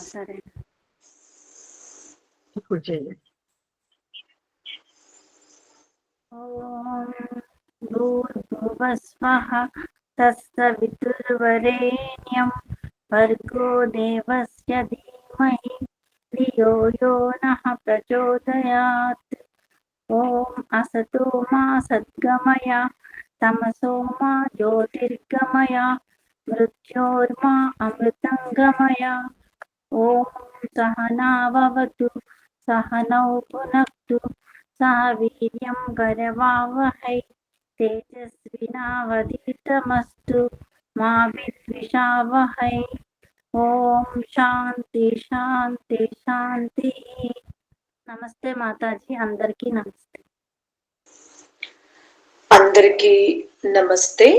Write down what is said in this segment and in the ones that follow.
సరే. ఇప్పుడు చేయండి. ఓం భూర్భువస్వః తత్సవితుర్వరేణ్యం భర్గో దేవస్య ధీమహి ధియో యో నః ప్రచోదయాత్. ఓం అసతో మా సద్గమయ తమసో మా జ్యోతిర్గమయ మృత్యోర్మా అమృతంగమయ. ఓం సహనావవతు సహనౌ భునక్తు సహ వీర్యం కరవావహై తేజస్వినావధీతమస్తు మా విద్విషావహై. ఓం శాంతి శాంతి శాంతి. నమస్తే మాతాజీ, అందరికీ నమస్తే. అందరికీ నమస్తే.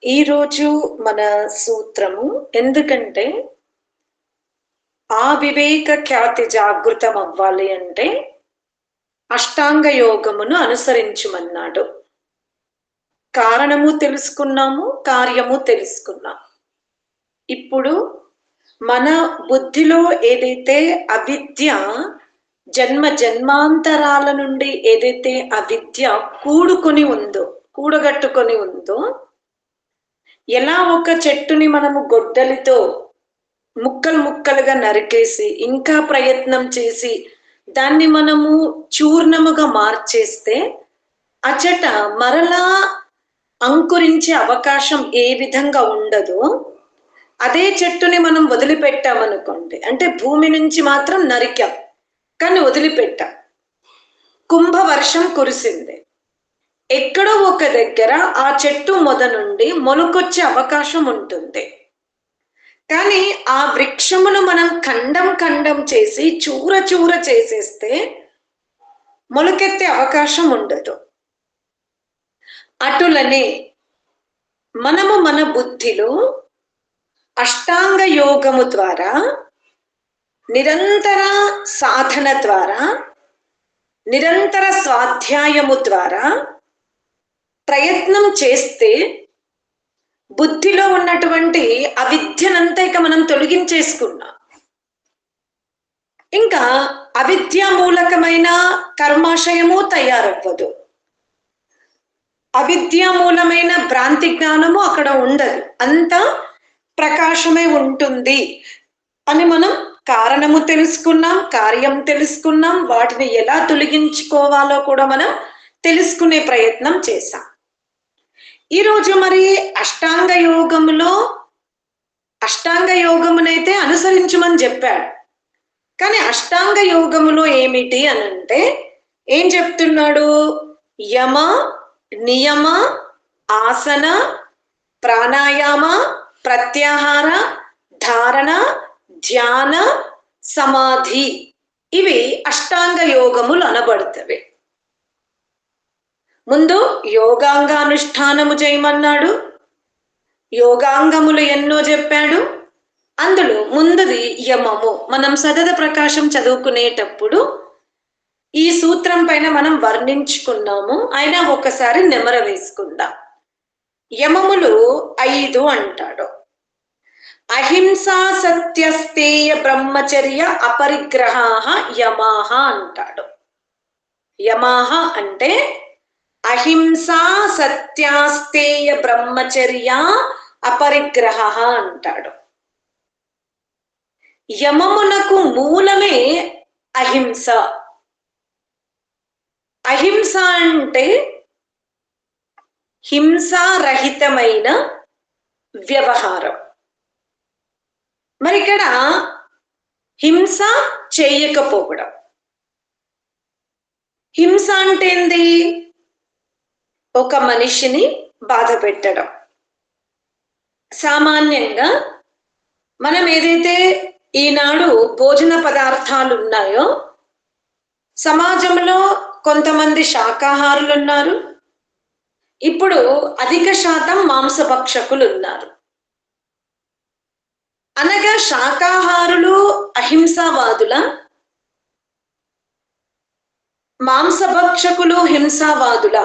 ఈరోజు మన సూత్రము, ఎందుకంటే ఆ వివేక ఖ్యాతి జాగృతం అవ్వాలి అంటే అష్టాంగ యోగమును అనుసరించమన్నాడు. కారణము తెలుసుకున్నాము, కార్యము తెలుసుకున్నాం. ఇప్పుడు మన బుద్ధిలో ఏదైతే అవిద్య జన్మ జన్మాంతరాల నుండి ఏదైతే అవిద్య కూడగట్టుకొని ఉందో, ఎలా ఒక చెట్టుని మనము గొడ్డలితో ముక్కలు ముక్కలుగా నరికేసి ఇంకా ప్రయత్నం చేసి దాన్ని మనము చూర్ణముగా మార్చేస్తే అచట మరలా అంకురించే అవకాశం ఏ విధంగా ఉండదో, అదే చెట్టుని మనం వదిలిపెట్టామనుకోండి, అంటే భూమి నుంచి మాత్రం నరికాం కానీ వదిలిపెట్టాం. కుంభవర్షం కురిసింది, ఎక్కడో ఒక దగ్గర ఆ చెట్టు మొద నుండి మొలకొచ్చే అవకాశం ఉంటుంది. కానీ ఆ వృక్షమును మనం ఖండం ఖండం చేసి చూర చూర చేసేస్తే మొలకెత్తే అవకాశం ఉండదు. అటులనే మనము మన బుద్ధిలో అష్టాంగ యోగము ద్వారా, నిరంతర సాధన ద్వారా, నిరంతర స్వాధ్యాయము ద్వారా ప్రయత్నం చేస్తే బుద్ధిలో ఉన్నటువంటి అవిద్యనంతా ఇక మనం తొలగించేసుకున్నాం. ఇంకా అవిద్యా మూలకమైన కర్మాశయము తయారవ్వదు, అవిద్యా మూలమైన భ్రాంతి జ్ఞానము అక్కడ ఉండదు, అంతా ప్రకాశమే ఉంటుంది అని మనం కారణము తెలుసుకున్నాం, కార్యం తెలుసుకున్నాం, వాటిని ఎలా తొలగించుకోవాలో కూడా మనం తెలుసుకునే ప్రయత్నం చేశాం. ఈరోజు మరి అష్టాంగ యోగమునైతే అనుసరించమని చెప్పాడు. కానీ అష్టాంగ యోగములో ఏమిటి అనంటే ఏం చెప్తున్నాడు? యమ, నియమ, ఆసన, ప్రాణాయామ, ప్రత్యాహార, ధారణ, ధ్యాన, సమాధి, ఇవి అష్టాంగ యోగములు అనబడుతవి. ముందు యోగాంగానుష్ఠానము చేయమన్నాడు, యోగాంగములు ఎన్నో చెప్పాడు. అందులో ముందుది యమము. మనం సదద ప్రకాశం చదువుకునేటప్పుడు ఈ సూత్రం పైన మనం వర్ణించుకున్నాము, అయినా ఒకసారి నెమర వేసుకుందాం. యమములు 5 అంటాడు. అహింసా, సత్యస్తేయ, బ్రహ్మచర్య, అపరిగ్రహాః యమాః అంటాడు. యమాః అంటే అహింసా, సత్యాస్తేయ, బ్రహ్మచర్య, అపరిగ్రహ అంటాడు. యమమునకు మూలమే అహింస. అహింస అంటే హింసారహితమైన వ్యవహారం. మరి ఇక్కడ హింస చేయకపోవడం. హింస అంటే ఏంది? ఒక మనిషిని బాధ పెట్టడం. సామాన్యంగా మనం ఏదైతే ఈనాడు భోజన పదార్థాలు ఉన్నాయో, సమాజంలో కొంతమంది శాకాహారులు ఉన్నారు, ఇప్పుడు అధిక శాతం మాంసభక్షకులు ఉన్నారు. అనగా శాకాహారులు అహింసావాదుల, మాంసభక్షకులు హింసావాదుల,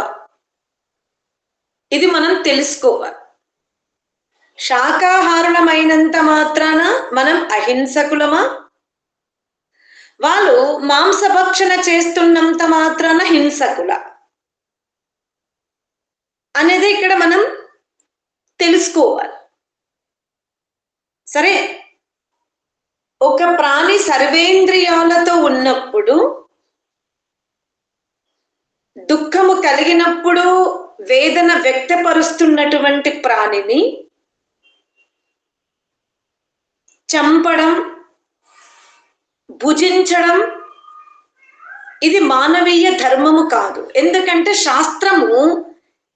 ఇది మనం తెలుసుకోవాలి. శాకాహారులమైనంత మాత్రాన మనం అహింసకులమా? వాళ్ళు మాంసభక్షణ చేస్తున్నంత మాత్రాన హింసకుల అనేది ఇక్కడ మనం తెలుసుకోవాలి. సరే, ఒక ప్రాణి సర్వేంద్రియాలతో ఉన్నప్పుడు, దుఃఖము కలిగినప్పుడు వేదన వ్యక్తపరుస్తున్నటువంటి ప్రాణిని చంపడం, భుజించడం ఇది మానవీయ ధర్మము కాదు. ఎందుకంటే శాస్త్రము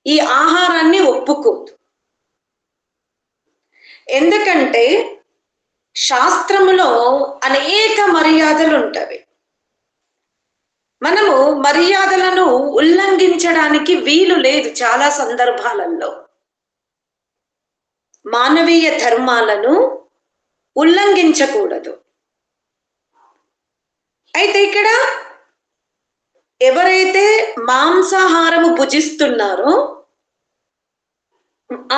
ఈ ఆహారాన్ని ఒప్పుకోదు. ఎందుకంటే శాస్త్రములో అనేక మర్యాదలు ఉంటవి. మనము మర్యాదలను ఉల్లంఘించడానికి వీలు లేదు. చాలా సందర్భాలలో మానవీయ ధర్మాలను ఉల్లంఘించకూడదు. అయితే ఇక్కడ ఎవరైతే మాంసాహారము భుజిస్తున్నారో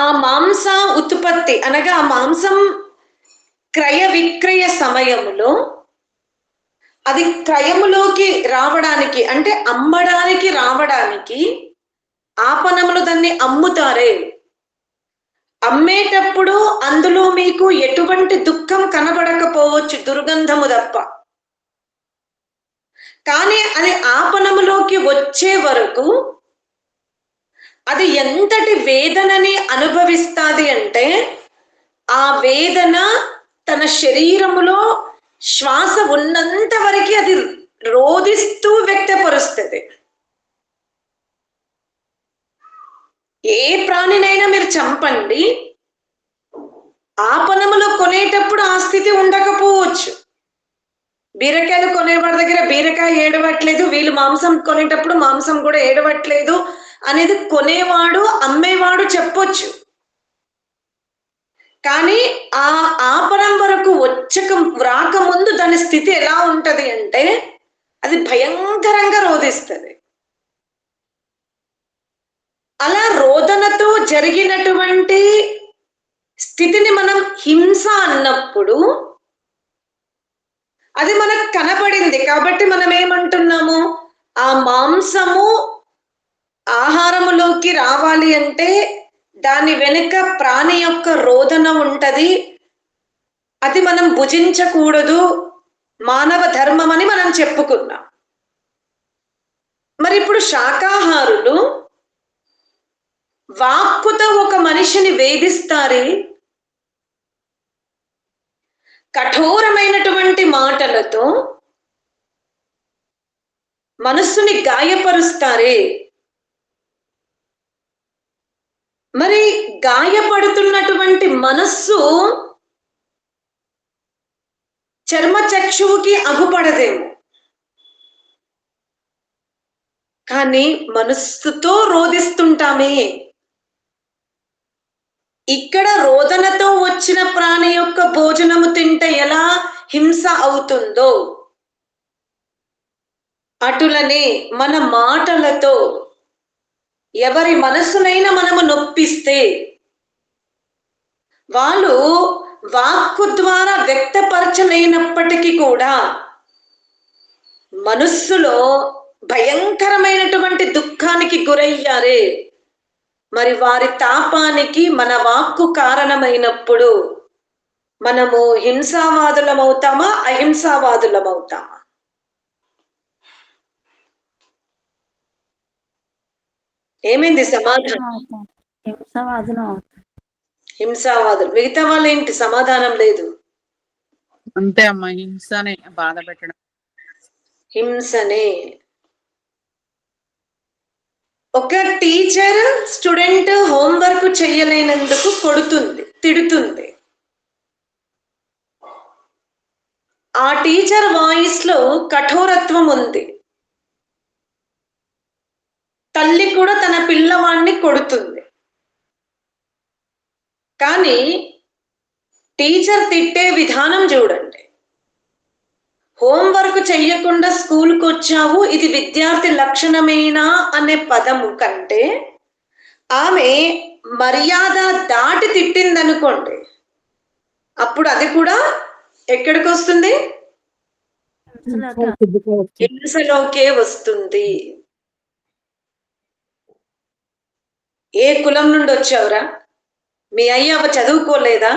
ఆ మాంస ఉత్పత్తి అనగా ఆ మాంసం క్రయ విక్రయ సమయములో అది క్రయములోకి రావడానికి, అంటే అమ్మడానికి రావడానికి ఆపణములు దాన్ని అమ్ముతారే. అమ్మేటప్పుడు అందులో మీకు ఎటువంటి దుఃఖం కనబడకపోవచ్చు, దుర్గంధము తప్ప. కానీ అది ఆపణములోకి వచ్చే వరకు అది ఎంతటి వేదనని అనుభవిస్తుంది అంటే, ఆ వేదన తన శరీరములో శ్వాస ఉన్నంత వరకు అది రోదిస్తూ వ్యక్తపరుస్తుంది. ఏ ప్రాణినైనా మీరు చంపండి, ఆపణములో కొనేటప్పుడు ఆ స్థితి ఉండకపోవచ్చు. బీరకాయలు కొనేవాడి దగ్గర బీరకాయ ఏడవట్లేదు, వీళ్ళు మాంసం కొనేటప్పుడు మాంసం కూడా ఏడవట్లేదు అనేది కొనేవాడు అమ్మేవాడు చెప్పొచ్చు. కానీ ఆ ఆపణం వరకు రాకముందు దాని స్థితి ఎలా ఉంటది అంటే అది భయంకరంగా రోధిస్తుంది. అలా రోదనతో జరిగినటువంటి స్థితిని మనం హింస అన్నప్పుడు అది మనకు కనబడింది కాబట్టి మనం ఏమంటున్నాము, ఆ మాంసము ఆహారములోకి రావాలి అంటే దాని వెనుక ప్రాణి యొక్క రోదన ఉంటది, అది మనం భుజించకూడదు, మానవ ధర్మం అని మనం చెప్పుకున్నాం. మరి ఇప్పుడు శాకాహారులు వాక్కుతో ఒక మనిషిని వేధిస్తారే, కఠోరమైనటువంటి మాటలతో మనస్సుని గాయపరుస్తారే. మరి గాయపడుతున్నటువంటి మనస్సు చర్మచక్షువుకి అగుపడదేమో, కానీ మనస్సుతో రోధిస్తుంటామే. ఇక్కడ రోదనతో వచ్చిన ప్రాణి యొక్క భోజనము తింటే ఎలా హింస అవుతుందో అటులనే మన మాటలతో ఎవరి మనసునైనా మనము నొప్పిస్తే వాళ్ళు వాక్కు ద్వారా వ్యక్తపరచలేనప్పటికీ కూడా మనస్సులో భయంకరమైనటువంటి దుఃఖానికి గురయ్యారే, మరి వారి తాపానికి మన వాక్కు కారణమైనప్పుడు మనము హింసావాదులమవుతామా అహింసావాదులమవుతామా? ఏమైంది సమాధానం? హింసావాదులు. మిగతా వాళ్ళు ఏంటి సమాధానం లేదు. అంతే అమ్మా, హింసనే బాధ పెట్టడం. హింసనే. ఒక టీచర్ స్టూడెంట్ హోంవర్క్ చేయలేనందుకు కొడుతుంది, తిడుతుంది. ఆ టీచర్ వాయిస్ లో కఠోరత్వం ఉంది. తల్లి కూడా తన పిల్లవాడిని కొడుతుంది. కానీ టీచర్ తిట్టే విధానం చూడండి. హోంవర్క్ చెయ్యకుండా స్కూల్కి వచ్చావు, ఇది విద్యార్థి లక్షణమేనా అనే పదము కంటే ఆమె మర్యాద దాటి తిట్టిందనుకోండి, అప్పుడు అది కూడా ఎక్కడికి వస్తుంది? హింసలోకే వస్తుంది. ఏ కులం నుండి వచ్చావురా, మీ అయ్యవ చదువుకోలేదా,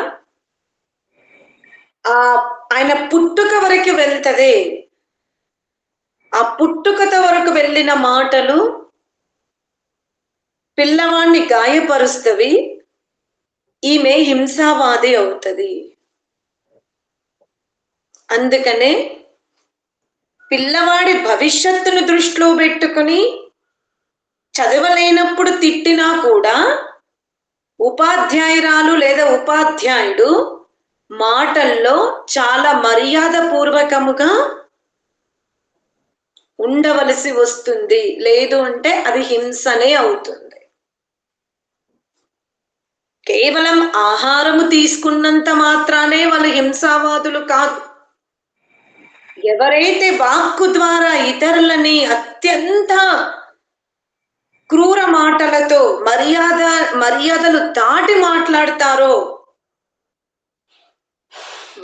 ఆయన పుట్టుక వరకు వెళ్తదే. ఆ పుట్టుకత వరకు వెళ్ళిన మాటలు పిల్లవాణ్ణి గాయపరుస్తవి. ఈమె హింసావాది అవుతుంది. అందుకనే పిల్లవాడి భవిష్యత్తును దృష్టిలో పెట్టుకుని చదవలేనప్పుడు తిట్టినా కూడా ఉపాధ్యాయురాలు లేదా ఉపాధ్యాయుడు మాటల్లో చాలా మర్యాద పూర్వకముగా ఉండవలసి వస్తుంది. లేదు అంటే అది హింసనే అవుతుంది. కేవలం ఆహారము తీసుకున్నంత మాత్రానే వాళ్ళు హింసావాదులు కాదు. ఎవరైతే వాక్కు ద్వారా ఇతరులని అత్యంత క్రూర మాటలతో మర్యాదలు దాటి మాట్లాడతారో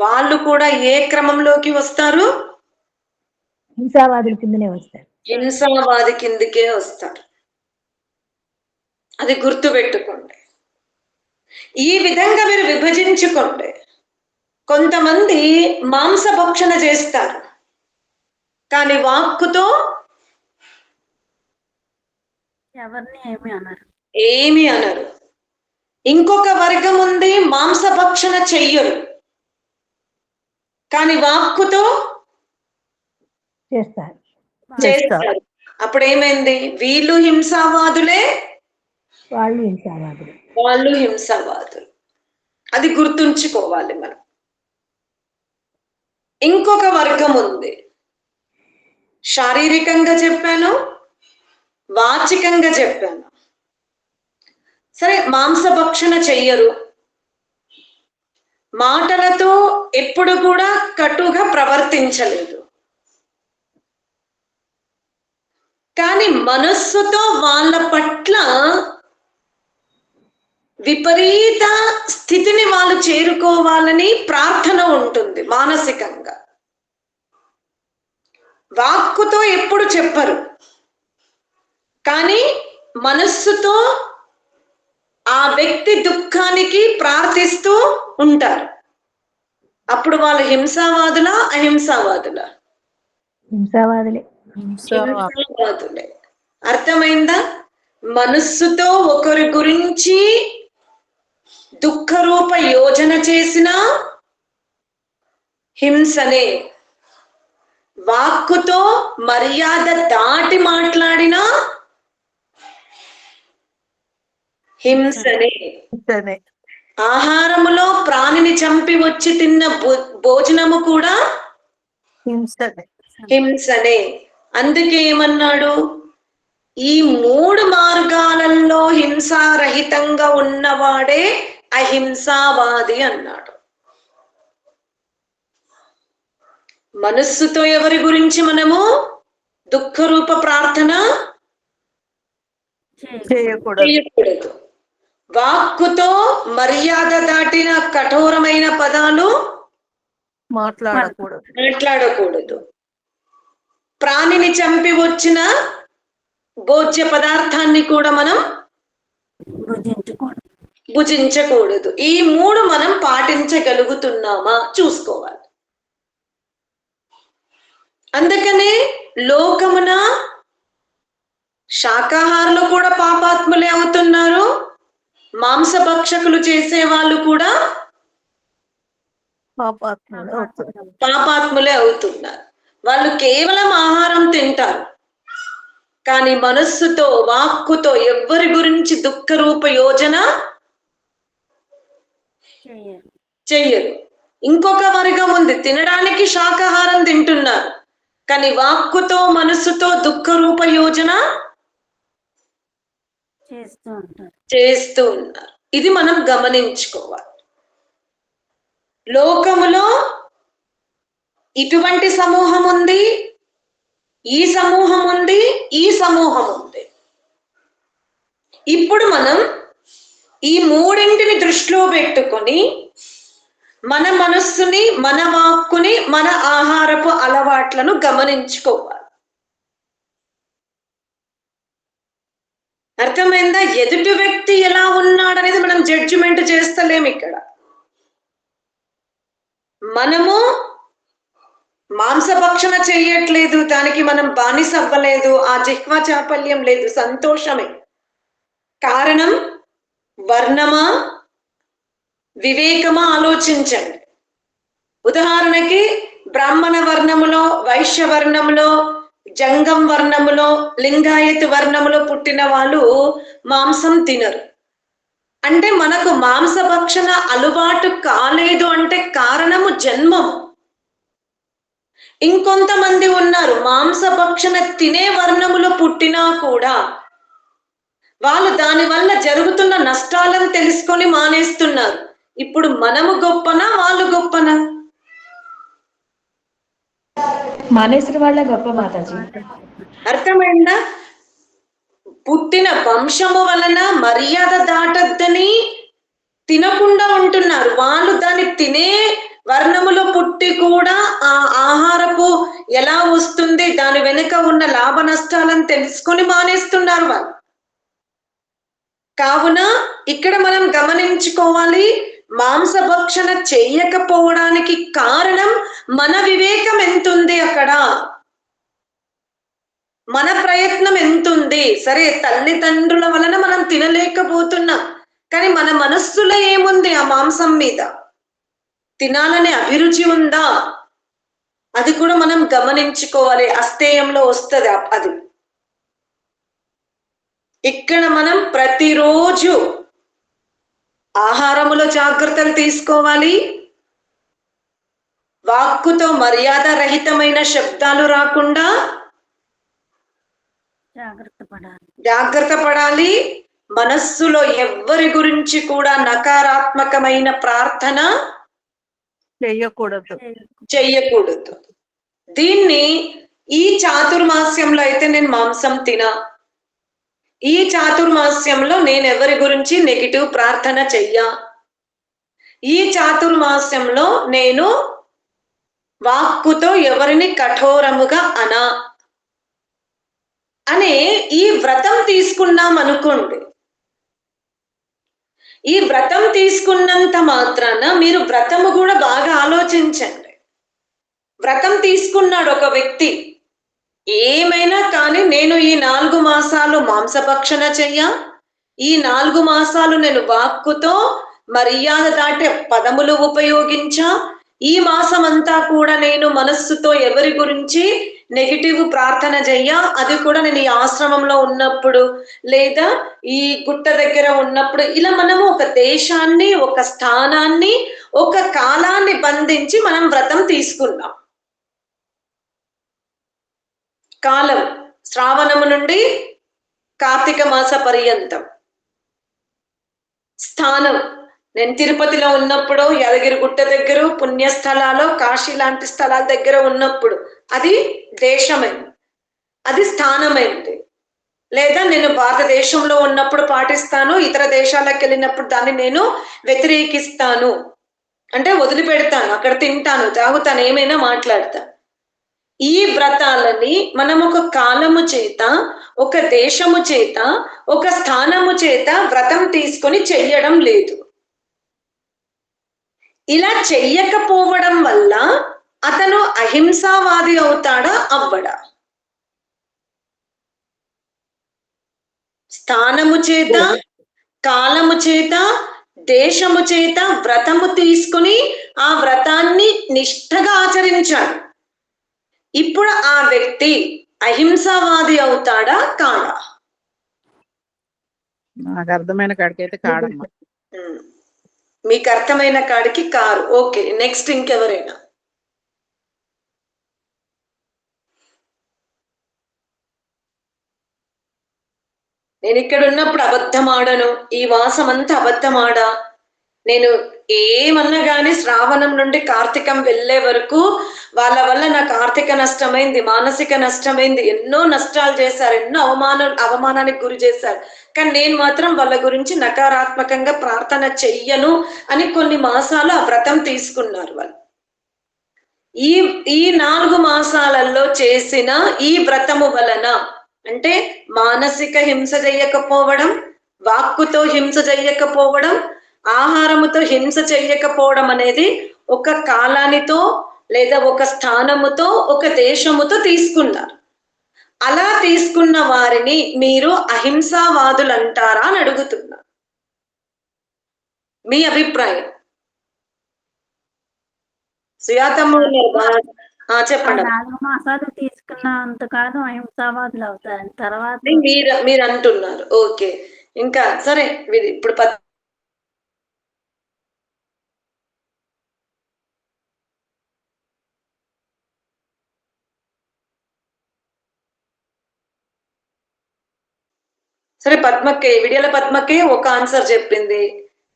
వాళ్ళు కూడా ఏ క్రమంలోకి వస్తారు? హింసావాదుల కిందనే వస్తారు. హింసావాది కిందకే వస్తారు. అది గుర్తుపెట్టుకోండి. ఈ విధంగా మీరు విభజించుకోండి. కొంతమంది మాంసభక్షణ చేస్తారు, కానీ వాక్కుతో ఎవరిని ఏమి అనరు. ఇంకొక వర్గం ఉంది, మాంసభక్షణ చెయ్యరు, కానీ వాక్కుతో చేస్తారు. అప్పుడు ఏమైంది? వీళ్ళు హింసావాదులే, వాళ్ళు హింసావాదులు. అది గుర్తుంచుకోవాలి మనం. ఇంకొక వర్గం ఉంది, శారీరకంగా చెప్పాను, వాచికంగా చెప్పాను. సరే, మాంసభక్షణ చెయ్యరు, మాటలతో ఎప్పుడు కూడా కటుగా ప్రవర్తించలేదు, కానీ మనస్సుతో వాళ్ళ పట్ల విపరీత స్థితిని వాళ్ళు చేరుకోవాలని ప్రార్థన ఉంటుంది మానసికంగా. వాక్కుతో ఎప్పుడు చెప్పరు, కానీ మనస్సుతో ఆ వ్యక్తి దుఃఖానికి ప్రార్థిస్తూ ఉంటారు. అప్పుడు వాళ్ళు హింసావాదులా అహింసావాదులా? హింసావాదులే. అర్థమైందా? మనస్సుతో ఒకరి గురించి దుఃఖరూప యోజన చేసిన హింసనే, వాక్కుతో మర్యాద దాటి మాట్లాడిన హింసనే. ఆహారములో ప్రాణిని చంపి వచ్చి తిన్న భోజనము కూడా హింసనే. అందుకే ఏమన్నాడు? ఈ 3 మార్గాలలో హింసారహితంగా ఉన్నవాడే అహింసావాది అన్నాడు. మనస్సుతో ఎవరి గురించి మనము దుఃఖరూప ప్రార్థన చేయకూడదు. వాక్కుతో మర్యాద దాటిన కఠోరమైన పదాలు మాట్లాడకూడదు. ప్రాణిని చంపి వచ్చిన భోజ్య పదార్థాన్ని కూడా మనం భుజించకూడదు. ఈ 3 మనం పాటించగలుగుతున్నామా చూసుకోవాలి. అందుకనే లోకమున శాకాహారులు కూడా పాపాత్ములే అవుతున్నారు, మాంసభక్షకులు చేసే వాళ్ళు కూడా పాపాత్ములే అవుతున్నారు. వాళ్ళు కేవలం ఆహారం తింటారు, కానీ మనస్సుతో వాక్కుతో ఎవ్వరి గురించి దుఃఖరూప యోజన చెయ్యరు. ఇంకొక వర్గం ఉంది, తినడానికి శాకాహారం తింటున్నారు, కానీ వాక్కుతో మనస్సుతో దుఃఖరూప యోజన చేస్తూ ఉన్నారు. ఇది మనం గమనించుకోవాలి. లోకములో ఇటువంటి సమూహం ఉంది, ఈ సమూహం ఉంది, ఈ సమూహం ఉంది. ఇప్పుడు మనం ఈ మూడింటిని దృష్టిలో పెట్టుకొని మన మనస్సుని, మన వాక్కుని, మన ఆహారపు అలవాట్లను గమనించుకోవాలి. అర్థమైందా? ఎదుటి వ్యక్తి ఎలా ఉన్నాడనేది మనం జడ్జిమెంట్ చేస్తలేం ఇక్కడ. మనము మాంసభక్షణ చెయ్యట్లేదు, దానికి మనం బానిస అవ్వలేదు, ఆ జిహ్వ చాపల్యం లేదు, సంతోషమే. కారణం వర్ణమా వివేకమా ఆలోచించండి. ఉదాహరణకి బ్రాహ్మణ వర్ణములో, వైశ్య వర్ణములో, జంగం వర్ణములో, లింగాయత్ వర్ణములో పుట్టిన వాళ్ళు మాంసం తినరు. అంటే మనకు మాంసభక్షణ అలవాటు కాలేదు అంటే కారణము జన్మం. ఇంకొంతమంది ఉన్నారు మాంసభక్షణ తినే వర్ణములో పుట్టినా కూడా వాళ్ళు దానివల్ల జరుగుతున్న నష్టాలను తెలుసుకొని మానేస్తున్నారు. ఇప్పుడు మనము గొప్పనా వాళ్ళు గొప్పనా? మానేసిన వాళ్ళ గొప్ప మాతాజీ. అర్థమైందా? పుట్టిన వంశము వలన మర్యాద దాటద్దని తినకుండా ఉంటున్నారు. వాళ్ళు దాన్ని తినే వర్ణములో పుట్టి కూడా ఆ ఆహారపు ఎలా వస్తుంది, దాని వెనుక ఉన్న లాభ నష్టాలను తెలుసుకొని మానేస్తున్నారు వాళ్ళు. కావున ఇక్కడ మనం గమనించుకోవాలి, మాంసభక్షణ చెయ్యకపోవడానికి కారణం మన వివేకం ఎంతుంది, అక్కడ మన ప్రయత్నం ఎంతుంది. సరే, తల్లిదండ్రుల వలన మనం తినలేకపోతున్నాం, కానీ మన మనస్సులో ఏముంది ఆ మాంసం మీద? తినాలనే అభిరుచి ఉందా? అది కూడా మనం గమనించుకోవాలి. అస్థేయంలో వస్తుంది అది. ఇక్కడ మనం ప్రతిరోజు ఆహారములో జాగ్రత్తలు తీసుకోవాలి. వాక్కుతో మర్యాద రహితమైన శబ్దాలు రాకుండా జాగ్రత్త పడాలి. మనస్సులో ఎవ్వరి గురించి కూడా నకారాత్మకమైన ప్రార్థన చెయ్యకూడదు. దీన్ని ఈ చాతుర్మాస్యంలో అయితే నేను మాంసం తినా, ఈ చాతుర్మాస్యంలో నేను ఎవరి గురించి నెగిటివ్ ప్రార్థన చెయ్యా, ఈ చాతుర్మాస్యంలో నేను వాక్కుతో ఎవరిని కఠోరముగా అనా అనే ఈ వ్రతం తీసుకున్నాం అనుకోండి. ఈ వ్రతం తీసుకున్నంత మాత్రాన మీరు వ్రతము కూడా బాగా ఆలోచించండి. వ్రతం తీసుకున్నాడు ఒక వ్యక్తి, ఏమైనా కానీ నేను ఈ 4 మాసాలు మాంసభక్షణ చెయ్యా, ఈ 4 మాసాలు నేను వాక్కుతో మర్యాద దాటే పదములు ఉపయోగించా, ఈ మాసం అంతా కూడా నేను మనస్సుతో ఎవరి గురించి నెగిటివ్ ప్రార్థన చెయ్యా, అది కూడా నేను ఈ ఆశ్రమంలో ఉన్నప్పుడు లేదా ఈ గుట్ట దగ్గర ఉన్నప్పుడు. ఇలా మనము ఒక దేశాన్ని, ఒక స్థానాన్ని, ఒక కాలాన్ని బంధించి మనం వ్రతం తీసుకున్నాం. కాలం శ్రావణము నుండి కార్తీక మాస పర్యంతం. స్థానం నేను తిరుపతిలో ఉన్నప్పుడు, యాదగిరి గుట్ట దగ్గర, పుణ్యస్థలాలు, కాశీ లాంటి స్థలాల దగ్గర ఉన్నప్పుడు అది దేశమైంది, అది స్థానమైంది. లేదా నేను భారతదేశంలో ఉన్నప్పుడు పాటిస్తాను, ఇతర దేశాలకు వెళ్ళినప్పుడు దాన్ని నేను వ్యతిరేకిస్తాను, అంటే వదిలిపెడతాను, అక్కడ తింటాను, తాగుతాను, ఏమైనా మాట్లాడతాను. ఈ వ్రతాలని మనం ఒక కాలము చేత, ఒక దేశము చేత, ఒక స్థానము చేత వ్రతం తీసుకొని చెయ్యడం లేదు. ఇలా చెయ్యకపోవడం వల్ల అతను అహింసావాది అవుతాడా, అవ్వడా? స్థానము చేత, కాలము చేత, దేశము చేత వ్రతము తీసుకుని ఆ వ్రతాన్ని నిష్ఠగా ఆచరించాడు. ఇప్పుడు ఆ వ్యక్తి అహింసావాది అవుతాడా, కాడా? నాకు అర్థమైన కాడికైతే కాడమ్మా. మీకు అర్థమైన కాడికి కారు. ఓకే, నెక్స్ట్ ఇంకెవరైనా? నేను ఇక్కడ ఉన్నప్పుడు అబద్ధం ఆడను, ఈ వాసం అంతా అబద్ధం ఆడా, నేను ఏమన్నా కానీ శ్రావణం నుండి కార్తీకం వెళ్ళే వరకు వాళ్ళ వల్ల నాకు ఆర్థిక నష్టమైంది, మానసిక నష్టమైంది, ఎన్నో నష్టాలు చేశారు, ఎన్నో అవమానానికి గురి చేశారు. కానీ నేను మాత్రం వాళ్ళ గురించి నకారాత్మకంగా ప్రార్థన చెయ్యను అని కొన్ని మాసాలు ఆ వ్రతం తీసుకున్నారు వాళ్ళు. ఈ 4 మాసాలలో చేసిన ఈ వ్రతము వలన అంటే మానసిక హింస చెయ్యకపోవడం, వాక్కుతో హింస చెయ్యకపోవడం, ఆహారముతో హింస చెయ్యకపోవడం అనేది ఒక కాలానితో లేదా ఒక స్థానముతో ఒక దేశముతో తీసుకున్నారు. అలా తీసుకున్న వారిని మీరు అహింసావాదులు అంటారా అని అడుగుతున్నా. మీ అభిప్రాయం? సుయాతమ్మ చెప్పండి. 4 మాసాలు తీసుకున్నంతకాలం అహింసావాదులు అవుతారు. తర్వాత మీరు అంటున్నారు. ఓకే, ఇంకా సరే. ఇప్పుడు సరే, పద్మకే విడియాల పద్మకే ఒక ఆన్సర్ చెప్పింది,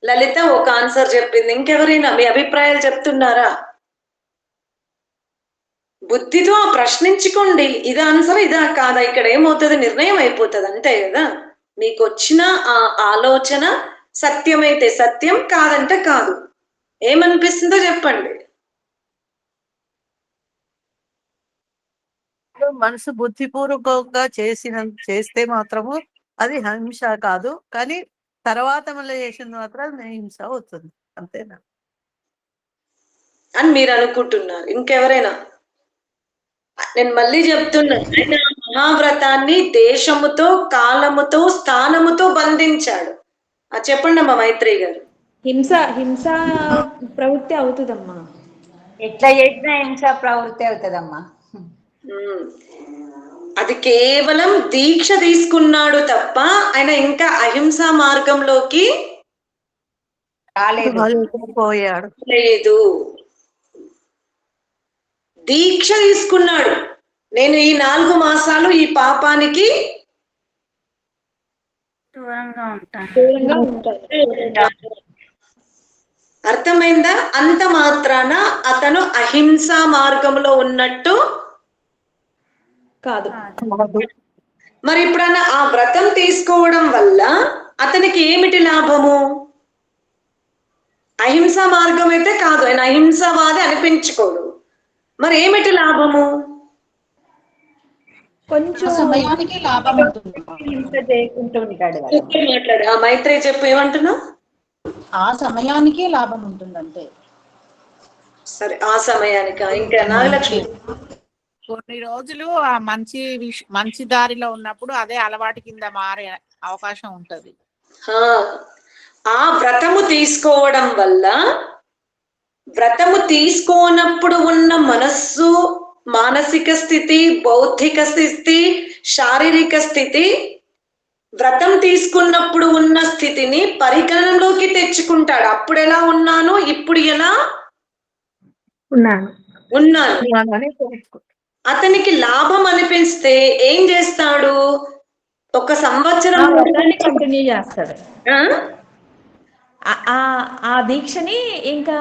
లలిత ఒక ఆన్సర్ చెప్పింది. ఇంకెవరైనా మీ అభిప్రాయాలు చెప్తున్నారా? బుద్ధితో ప్రశ్నించుకోండి. ఇదా ఆన్సర్, ఇదా కాదా? ఇక్కడ ఏమవుతుంది, నిర్ణయం అయిపోతుంది అంతే కదా. మీకు వచ్చిన ఆ ఆలోచన సత్యమైతే సత్యం, కాదంటే కాదు. ఏమనిపిస్తుందో చెప్పండి. మనసు బుద్ధిపూర్వకంగా చేస్తే మాత్రము అది హింస కాదు, కానీ తర్వాత మళ్ళీ చేసింది మాత్రం హింస అవుతుంది, అంతేనా అని మీరు అనుకుంటున్నారు. ఇంకెవరైనా? నేను మళ్ళీ చెప్తున్నా, ఆయన మహావ్రతాన్ని దేశముతో, కాలముతో, స్థానముతో బంధించాడు. చెప్పండి అమ్మా మైత్రేయి గారు. హింస ప్రవృత్తి అవుతుందమ్మా. ఎట్లా చేసినా హింస ప్రవృత్తి అవుతుందమ్మా. అది కేవలం దీక్ష తీసుకున్నాడు తప్ప ఆయన ఇంకా అహింసా మార్గంలోకి పోయాడు లేదు. దీక్ష తీసుకున్నాడు. నేను ఈ 4 మాసాలు ఈ పాపానికి దూరంగా ఉంటాను. అర్థమైందా? అంత మాత్రాన అతను అహింసా మార్గంలో ఉన్నట్టు కాదు. మరి ఇప్పుడన్నా ఆ వ్రతం తీసుకోవడం వల్ల అతనికి ఏమిటి లాభము? అహింసా మార్గం అయితే కాదు, ఆయన అహింసావాది అనిపించుకోడు. మరి ఏమిటి లాభము? కొంచెం సమయానికి లాభం ఉంటుంది. హింస చేయకుంటూ ఉంటాడు. మాట్లాడు. ఆ మైత్రేయి చెప్పు, ఏమంటున్నావు? ఆ సమయానికి లాభం ఉంటుందంటే. సరే, ఆ సమయానికి. ఇంకా నాగలక్ష్మి, కొన్ని రోజులు ఆ మంచి దారిలో ఉన్నప్పుడు అదే అలవాటు కింద మారే అవకాశం ఉంటది. ఆ వ్రతము తీసుకోవడం వల్ల, వ్రతము తీసుకోనప్పుడు ఉన్న మనస్సు, మానసిక స్థితి, బౌద్ధిక స్థితి, శారీరక స్థితి, వ్రతం తీసుకున్నప్పుడు ఉన్న స్థితిని పరిగణనలోకి తెచ్చుకుంటాడు. అప్పుడు ఎలా ఉన్నాను, ఇప్పుడు ఎలా ఉన్నాను. అతనికి లాభం అనిపిస్తే ఏం చేస్తాడు? 1 సంవత్సరం కంటిన్యూ చేస్తాడు. ఆ దీక్షని ఇంకా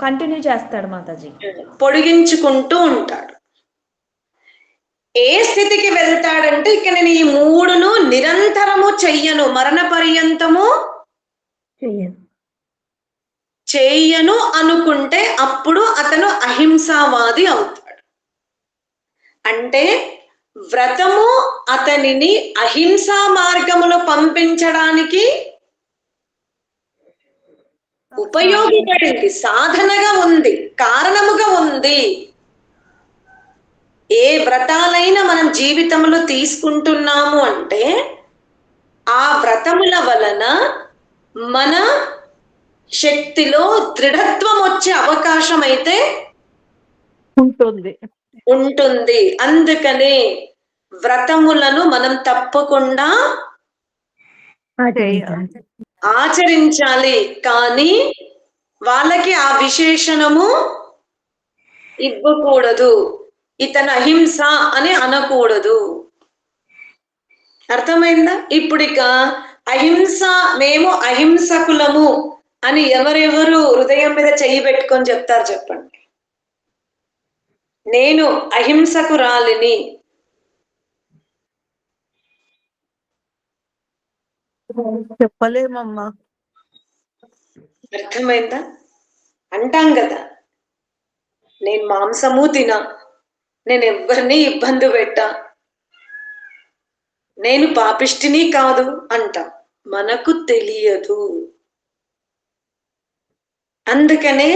కంటిన్యూ చేస్తాడు మాతాజీ, పొడిగించుకుంటూ ఉంటాడు. ఏ స్థితికి వెళ్తాడంటే, ఇక నేను ఈ 3ను నిరంతరము చెయ్యను, మరణ పర్యంతము చెయ్యను అనుకుంటే అప్పుడు అతను అహింసావాది అవుతాడు. అంటే వ్రతము అతనిని అహింసా మార్గములో పంపించడానికి ఉపయోగపడింది, సాధనగా ఉంది, కారణముగా ఉంది. ఏ వ్రతాలైనా మనం జీవితంలో తీసుకుంటున్నాము అంటే ఆ వ్రతముల వలన మన శక్తిలో దృఢత్వం వచ్చే అవకాశం అయితే ఉంటుంది. అందుకనే వ్రతములను మనం తప్పకుండా ఆచరించాలి, కానీ వాళ్ళకి ఆ విశేషణము ఇవ్వకూడదు. ఇతను అహింస అని అనకూడదు. అర్థమైందా? ఇప్పుడు ఇక అహింస, మేము అహింసకులము అని ఎవరెవరు హృదయం మీద చెయ్యి పెట్టుకొని చెప్తారు చెప్పండి. నేను అహింసకురాలిని. చెప్పలేమమ్మా. అర్థమైందా? అంటాం కదా, నేను మాంసము తినా, నేను ఎవరిని ఇబ్బంది పెట్టా, నేను పాపిష్టిని కాదు అంటాం. మనకు తెలియదు. అందుకనే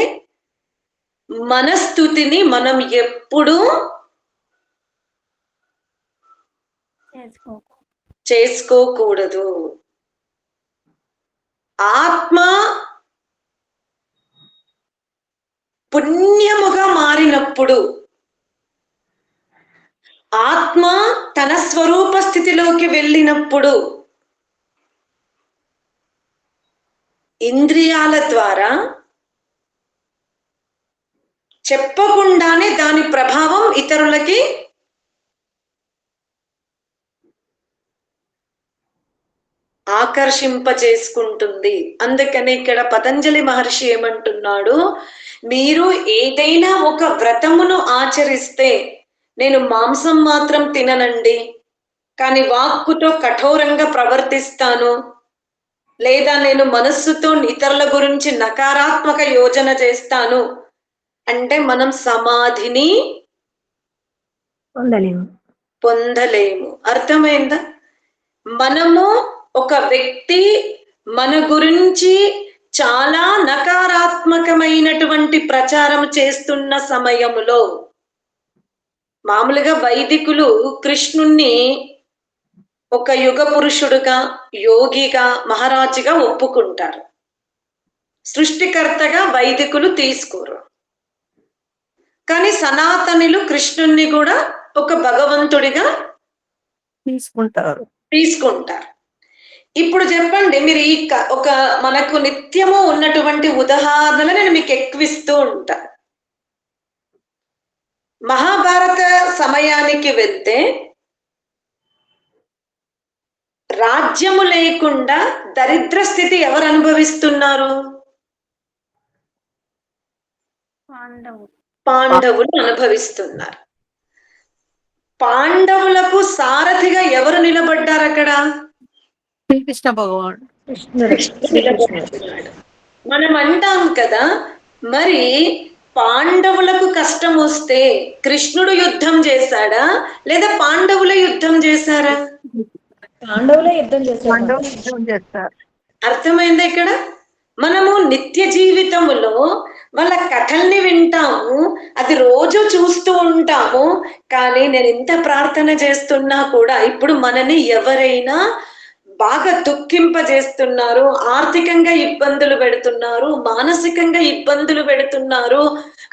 మన స్థుతిని మనం ఎప్పుడూ చేసుకోకూడదు. ఆత్మ పుణ్యముగా మారినప్పుడు, ఆత్మ తన స్వరూప స్థితిలోకి వెళ్ళినప్పుడు ఇంద్రియాల ద్వారా చెప్పకుండానే దాని ప్రభావం ఇతరులకి ఆకర్షింపచేసుకుంటుంది. అందుకని ఇక్కడ పతంజలి మహర్షి ఏమంటున్నాడు, మీరు ఏదైనా ఒక వ్రతమును ఆచరిస్తే, నేను మాంసం మాత్రం తిననండి, కానీ వాక్కుతో కఠోరంగా ప్రవర్తిస్తాను, లేదా నేను మనస్సుతో ఇతరుల గురించి నకారాత్మక యోచన చేస్తాను అంటే మనం సమాధిని పొందలేము. అర్థమైందా? మనము ఒక వ్యక్తి మన గురించి చాలా నకారాత్మకమైనటువంటి ప్రచారం చేస్తున్న సమయములో, మామూలుగా వైదికులు కృష్ణుణ్ణి ఒక యుగ పురుషుడుగా, యోగిగా, మహారాజుగా ఒప్పుకుంటారు. సృష్టికర్తగా వైదికులు తీసుకోరు. కానీ సనాతనులు కృష్ణుణ్ణి కూడా ఒక భగవంతుడిగా తీసుకుంటారు. ఇప్పుడు చెప్పండి, మీరు ఈ ఒక మనకు నిత్యము ఉన్నటువంటి ఉదాహరణలు నేను మీకు ఎక్కువిస్తూ ఉంటా. మహాభారత సమయానికి వెళ్తే రాజ్యము లేకుండా దరిద్ర స్థితి ఎవరు అనుభవిస్తున్నారు? పాండవులు అనుభవిస్తున్నారు. పాండవులకు సారథిగా ఎవరు నిలబడ్డారు అక్కడ? శ్రీకృష్ణ భగవాన్. మనం అంటాం కదా, మరి పాండవులకు కష్టం వస్తే కృష్ణుడు యుద్ధం చేశాడా లేదా పాండవుల యుద్ధం చేశారా? పాండవులే యుద్ధం చేస్తారు. అర్థమైందా? ఇక్కడ మనము నిత్య జీవితములో వాళ్ళ కథల్ని వింటాము, అది రోజు చూస్తూ ఉంటాము. కానీ నేను ఎంత ప్రార్థన చేస్తున్నా కూడా ఇప్పుడు మనని ఎవరైనా బాగా దుఃఖింపజేస్తున్నారు, ఆర్థికంగా ఇబ్బందులు పెడుతున్నారు, మానసికంగా ఇబ్బందులు పెడుతున్నారు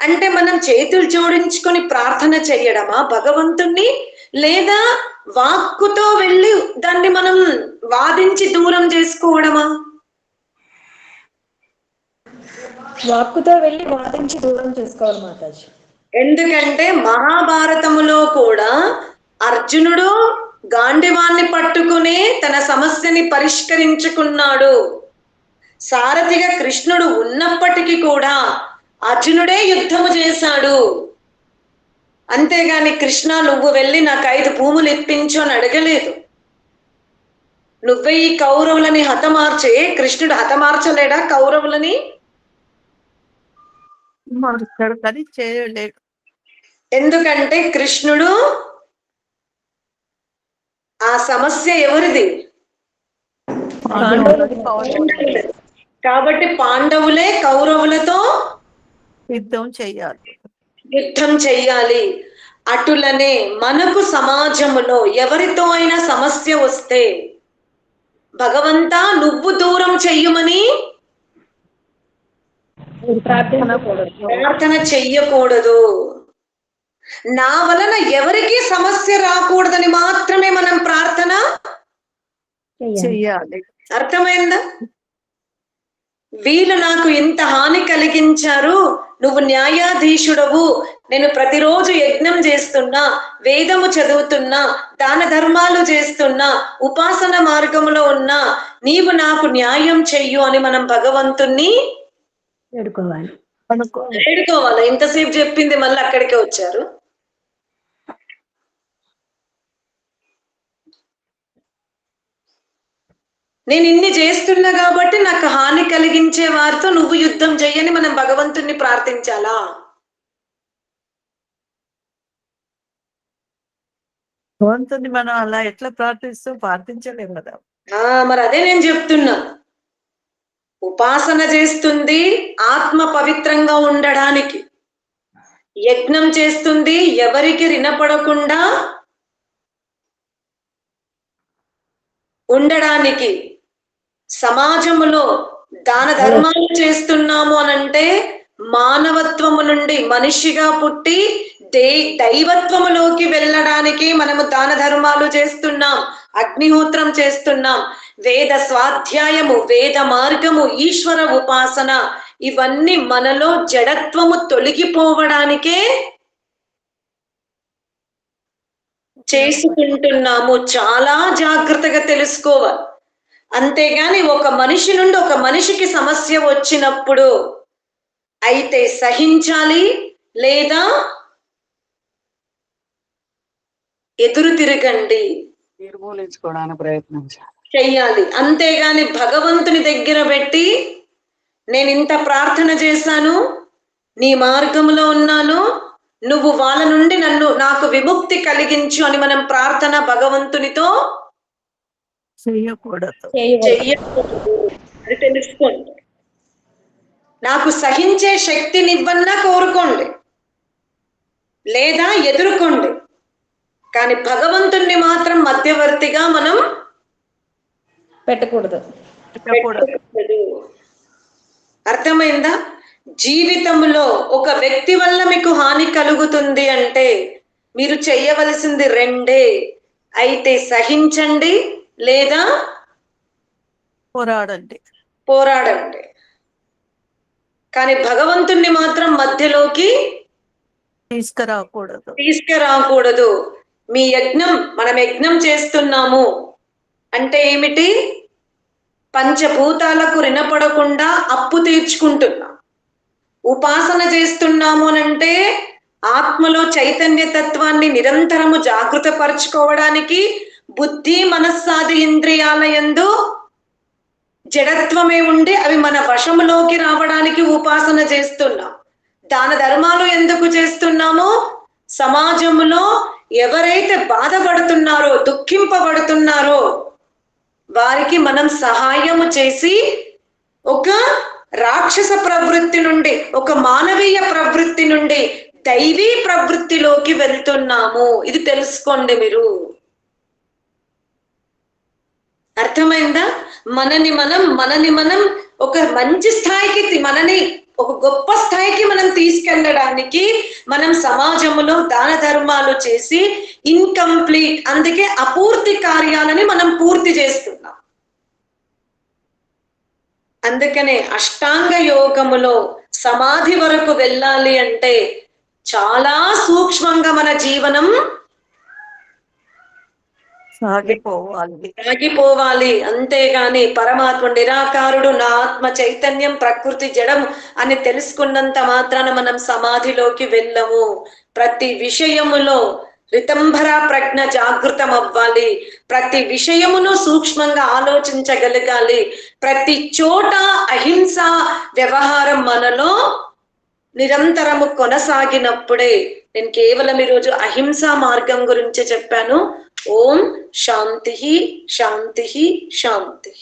అంటే మనం చేతులు జోడించుకొని ప్రార్థన చెయ్యడమా భగవంతుణ్ణి, లేదా వాక్కుతో వెళ్ళి దాన్ని మనం వాదించి దూరం చేసుకోవడమా? వాక్కుతో వెళ్ళి వాదించి దూరం చేసుకోవాలి మాతాజీ. ఎందుకంటే మహాభారతములో కూడా అర్జునుడు గాండివాన్ని పట్టుకుని తన సమస్యని పరిష్కరించుకున్నాడు. సారథిగా కృష్ణుడు ఉన్నప్పటికీ కూడా అర్జునుడే యుద్ధము చేశాడు. అంతేగాని కృష్ణ నువ్వు వెళ్ళి నాకు 5 భూములు ఇప్పించు అని అడగలేదు. నువ్వే ఈ కౌరవులని హతమార్చే, కృష్ణుడు హతమార్చలేడా కౌరవులని? మారుస్తాడు కానీ చేయలేడు. ఎందుకంటే కృష్ణుడు ఆ సమస్య ఎవరిది? కాబట్టి పాండవులే కౌరవులతో యుద్ధం చెయ్యాలి. అటులనే మనకు సమాజములో ఎవరితో అయినా సమస్య వస్తే భగవంతా నువ్వు దూరం చెయ్యమని ప్రార్థన చెయ్యకూడదు. నా వలన ఎవరికి సమస్య రాకూడదని మాత్రమే మనం ప్రార్థన చెయ్యాలి. అర్థమైందా? వీళ్ళు నాకు ఇంత హాని కలిగించారు, నువ్వు న్యాయాధీశుడవు, నేను ప్రతిరోజు యజ్ఞం చేస్తున్నా, వేదము చదువుతున్నా, దాన ధర్మాలు చేస్తున్నా, ఉపాసన మార్గంలో ఉన్నా, నీవు నాకు న్యాయం చెయ్యు అని మనం భగవంతుణ్ణి వేడుకోవాలి. ఇంతసేపు చెప్పింది మళ్ళీ అక్కడికే వచ్చారు. నేను ఇన్ని చేస్తున్నా కాబట్టి నాకు హాని కలిగించే వారితో నువ్వు యుద్ధం చెయ్యని మనం భగవంతుణ్ణి ప్రార్థించాలా? భగవంతుని మనం అలా ఎట్లా ప్రార్థించలేము కదా. మరి అదే నేను చెప్తున్నా. ఉపాసన చేస్తుంది ఆత్మ పవిత్రంగా ఉండడానికి, యజ్ఞం చేస్తుంది ఎవరికి రుణపడకుండా ఉండడానికి, సమాజంలో దాన ధర్మాలు చేస్తున్నాము అనంటే మానవత్వము నుండి మనిషిగా పుట్టి దైవత్వములోకి వెళ్ళడానికి మనము దాన ధర్మాలు చేస్తున్నాం, అగ్నిహోత్రం చేస్తున్నాం, వేద స్వాధ్యాయము, వేద మార్గము, ఈశ్వర ఉపాసన, ఇవన్నీ మనలో జడత్వము తొలగిపోవడానికే చేసుకుంటున్నాము. చాలా జాగ్రత్తగా తెలుసుకోవాలి. అంతేగాని ఒక మనిషి నుండి ఒక మనిషికి సమస్య వచ్చినప్పుడు అయితే సహించాలి, లేదా ఎదురు తిరగండి, నిర్మూలించుకోవడానికి ప్రయత్నం చెయ్యాలి. అంతేగాని భగవంతుని దగ్గర పెట్టి నేను ఇంత ప్రార్థన చేశాను, నీ మార్గంలో ఉన్నాను, నువ్వు వాళ్ళ నుండి నాకు విముక్తి కలిగించు అని మనం ప్రార్థన భగవంతునితో చెయ్యకూడదు. అది తెలుసుకోండి. నాకు సహించే శక్తినివ్వన్నా కోరుకోండి, లేదా ఎదుర్కోండి, కానీ భగవంతుణ్ణి మాత్రం మధ్యవర్తిగా మనం పెట్టకూడదు. అర్థమైందా? జీవితంలో ఒక వ్యక్తి వల్ల మీకు హాని కలుగుతుంది అంటే మీరు చెయ్యవలసింది రెండే, అయితే సహించండి లేదా పోరాడండి. కానీ భగవంతుణ్ణి మాత్రం మధ్యలోకి తీసుకురాకూడదు. మీ యజ్ఞం, మనం యజ్ఞం చేస్తున్నాము అంటే ఏమిటి? పంచభూతాలకు రుణపడకుండా అప్పు తీర్చుకుంటున్నాం. ఉపాసన చేస్తున్నాము అనంటే ఆత్మలో చైతన్య తత్వాన్ని నిరంతరము జాగృత పరుచుకోవడానికి, బుద్ధి మనస్సాది ఇంద్రియాల యందు జడత్వమే ఉండి అవి మన వశములోకి రావడానికి ఉపాసన చేస్తున్నాం. దాన ధర్మాలు ఎందుకు చేస్తున్నామో, సమాజంలో ఎవరైతే బాధపడుతున్నారో, దుఃఖింపబడుతున్నారో వారికి మనం సహాయము చేసి ఒక రాక్షస ప్రవృత్తి నుండి, ఒక మానవీయ ప్రవృత్తి నుండి దైవీ ప్రవృత్తిలోకి వెళ్తున్నాము. ఇది తెలుసుకోండి మీరు. అర్థమైందా? మనని మనం ఒక మంచి స్థాయికి, మనని ఒక గొప్ప స్థాయికి మనం తీసుకెళ్ళడానికి మనం సమాజంలో దాన ధర్మాలు చేసి ఇన్కంప్లీట్, అందుకే అపూర్తి కార్యాలని మనం పూర్తి చేస్తున్నాం. అందుకనే అష్టాంగ యోగములో సమాధి వరకు వెళ్ళాలి అంటే చాలా సూక్ష్మంగా మన జీవనం సాగిపోవాలి. అంతేగాని పరమాత్మ నిరాకారుడు, నా ఆత్మ చైతన్యం, ప్రకృతి జడం అని తెలుసుకున్నంత మాత్రాన మనం సమాధిలోకి వెళ్ళము. ప్రతి విషయములో రితంభర ప్రజ్ఞ జాగృతం అవ్వాలి, ప్రతి విషయమును సూక్ష్మంగా ఆలోచించగలగాలి, ప్రతి చోట అహింస వ్యవహారం మనలో నిరంతరము కొనసాగినప్పుడే. నేను కేవలం ఈరోజు అహింసా మార్గం గురించి చెప్పాను. ఓం శాంతి శాంతి శాంతి.